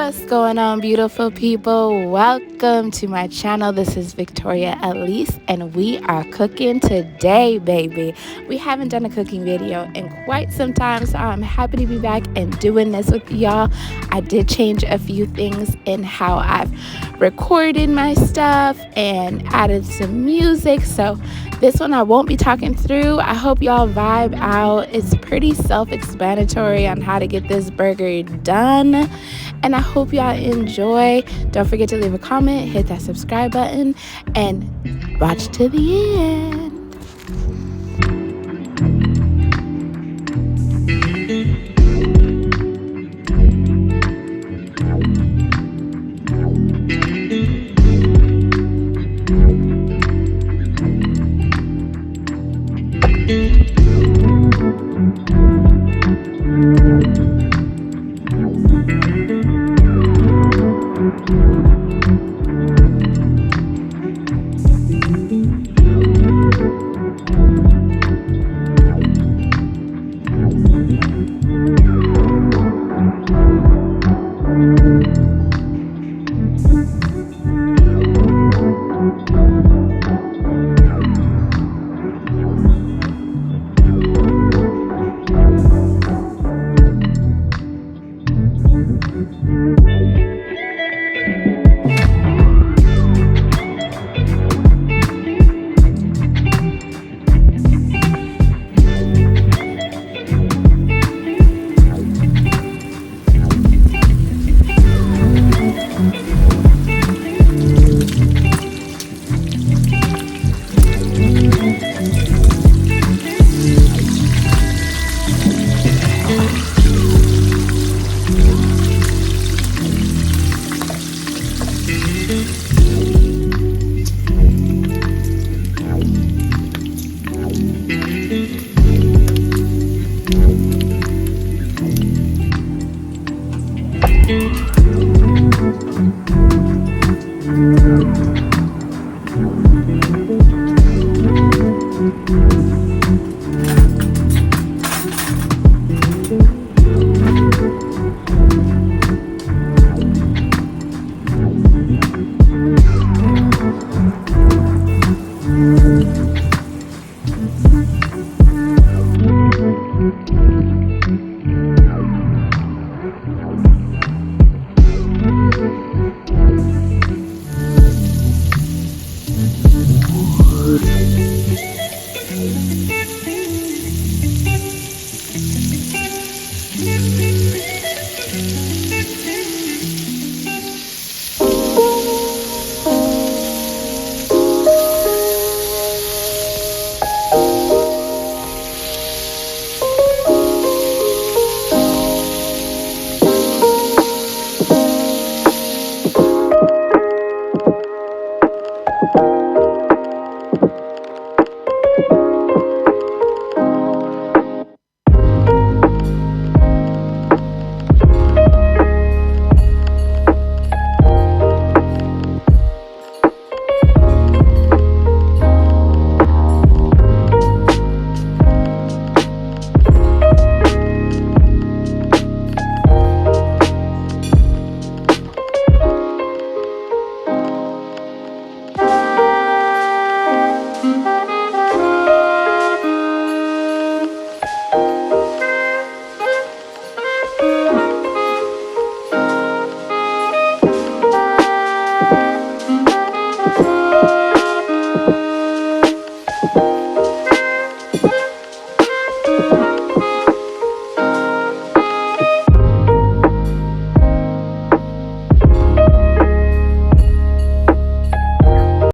What's going on, beautiful people? Welcome to my channel. This is Victoria Elise, and we are cooking today, baby. We haven't done a cooking video in quite some time, so I'm happy to be back and doing this with y'all. I did change a few things in how I've recorded my stuff and added some music, so this one I won't be talking through. I hope y'all vibe out. It's pretty self-explanatory on how to get this burger done, and I hope y'all enjoy. Don't forget to leave a comment, hit that subscribe button, and watch to the end.